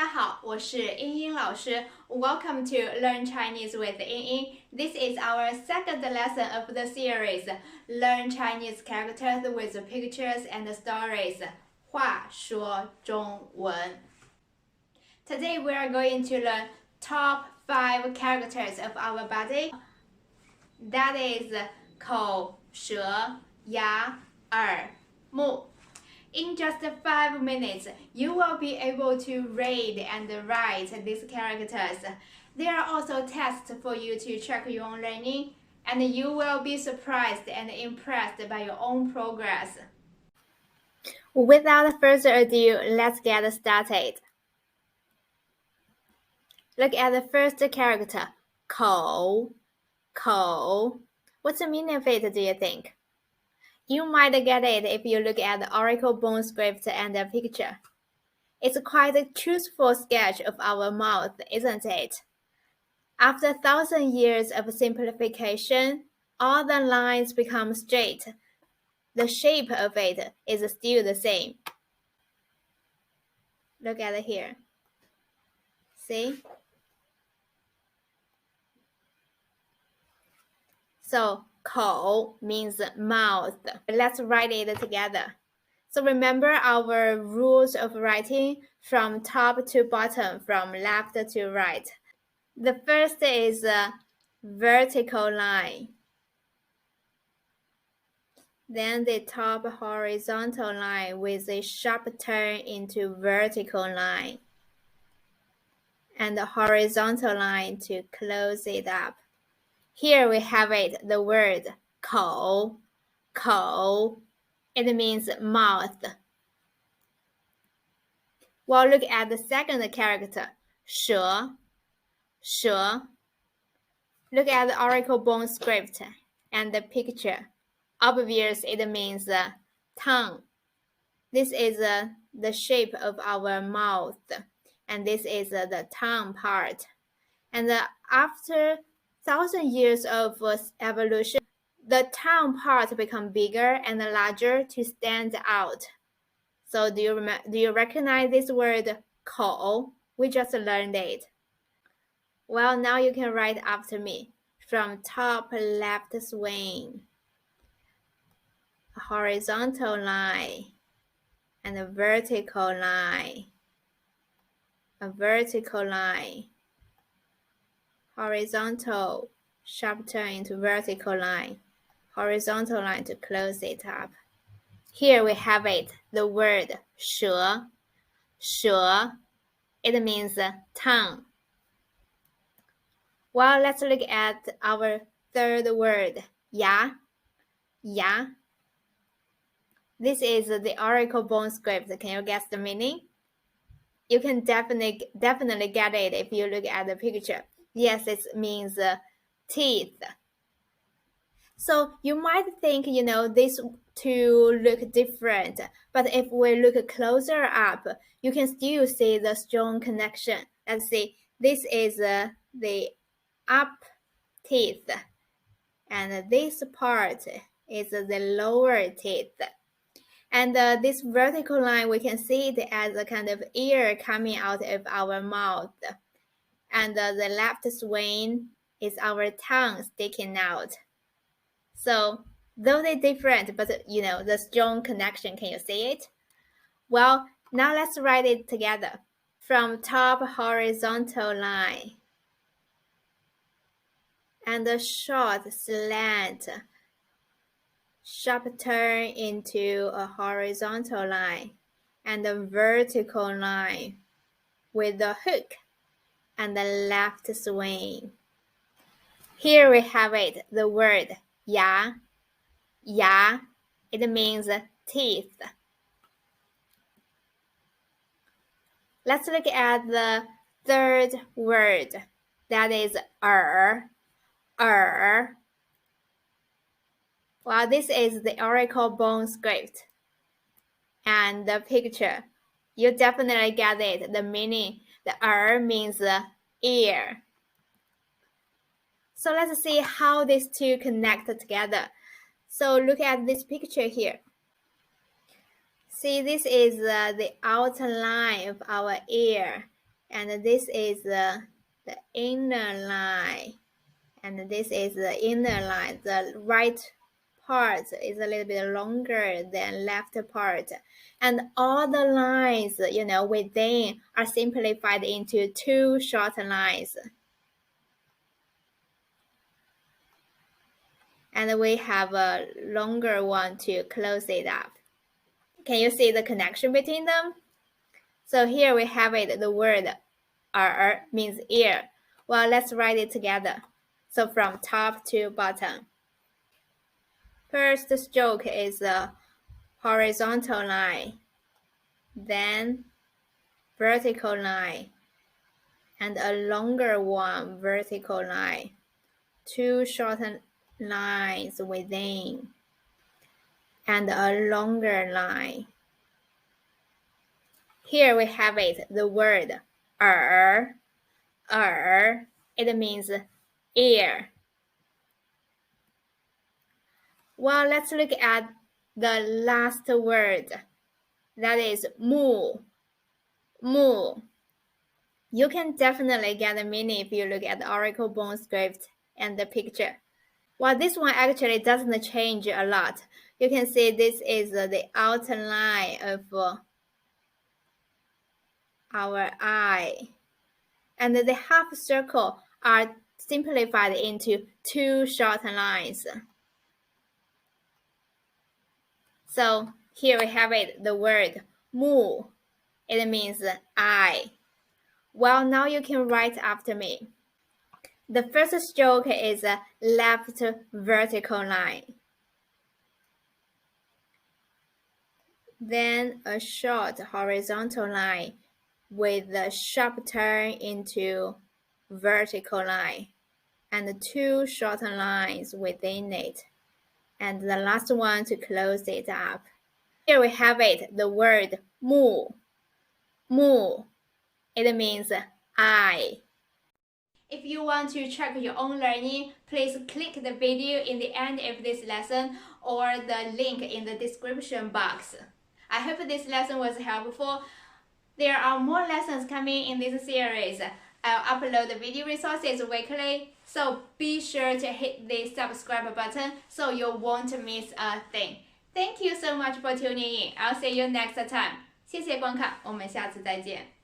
家好，我是英英老师。Welcome to Learn Chinese with 英英。This is our second lesson of the series, Learn Chinese characters with pictures and stories. 话说中文。Today we are going to learn top 5 characters of our body. That is 口舌牙耳目。In just 5 minutes, you will be able to read and write these characters. There are also tests for you to check your own learning, and you will be surprised and impressed by your own progress. Without further ado, let's get started. Look at the first character, 口. What's the meaning of it, do you think? You might get it if you look at the oracle bone script and the picture. It's quite a truthful sketch of our mouth, isn't it? After 1,000 years of simplification, all the lines become straight. The shape of it is still the same. Look at it here. See? So, 口 means mouth. Let's write it together. So remember our rules of writing from top to bottom, from left to right. The first is a vertical line. Then the top horizontal line with a sharp turn into vertical line. And the horizontal line to close it up. Here we have it, the word 口. It means mouth. Well, look at the second character, 舌. Look at the oracle bone script and the picture. Obvious, it means tongue. This is the shape of our mouth, and this is the tongue part. And after 1,000 years of evolution, the tongue part become bigger and larger to stand out. So do you recognize this word 口? We just learned it. Well, now you can write after me. From top left swing, a horizontal line, and a vertical line. A vertical line. Horizontal, sharp turn into vertical line. Horizontal line to close it up. Here we have it, the word 舌. It means tongue. Well, let's look at our third word, 牙. This is the oracle bone script. Can you guess the meaning? You can definitely get it if you look at the picture. Yes, it means teeth. So you might think, these two look different, but if we look closer up, you can still see the strong connection. Let's see, this is the up teeth, and this part is the lower teeth. And this vertical line, we can see it as a kind of ear coming out of our mouth. And the left swing is our tongue sticking out. So, though they're different, but the strong connection, can you see it? Well, now let's write it together. From top horizontal line and a short slant, sharp turn into a horizontal line and a vertical line with a hook and the left swing. Here we have it, the word 牙. It means teeth. Let's look at the third word, that is 耳. Well, this is the oracle bone script and the picture. You definitely get it, the meaning. The 耳 means ear. So let's see how these two connect together. So look at this picture here. See, this is the outer line of our ear, And this is the inner line. And this is the inner line. The right part is a little bit longer than left part. And all the lines, within are simplified into two short lines. And we have a longer one to close it up. Can you see the connection between them? So here we have it, the word means ear. Well, let's write it together. So from top to bottom. First stroke is a horizontal line, then vertical line, and a longer one, vertical line. Two shorter lines within, and a longer line. Here we have it, the word it means ear. Well, let's look at the last word. That is mu. Mu. You can definitely get the meaning if you look at the Oracle bone script and the picture. Well, this one actually doesn't change a lot. You can see this is the outline of our eye. And the half circle are simplified into two short lines. So here we have it, the word mu. It means eye. Well, now you can write after me. The first stroke is a left vertical line. Then a short horizontal line with a sharp turn into vertical line, and two shorter lines within it, and the last one to close it up. Here we have it, the word mu. Mu. It means eye. If you want to track your own learning, please click the video in the end of this lesson or the link in the description box. I hope this lesson was helpful. There are more lessons coming in this series. I'll upload the video resources weekly, so be sure to hit the subscribe button so you won't miss a thing. Thank you so much for tuning in. I'll see you next time. 谢谢观看，我们下次再见。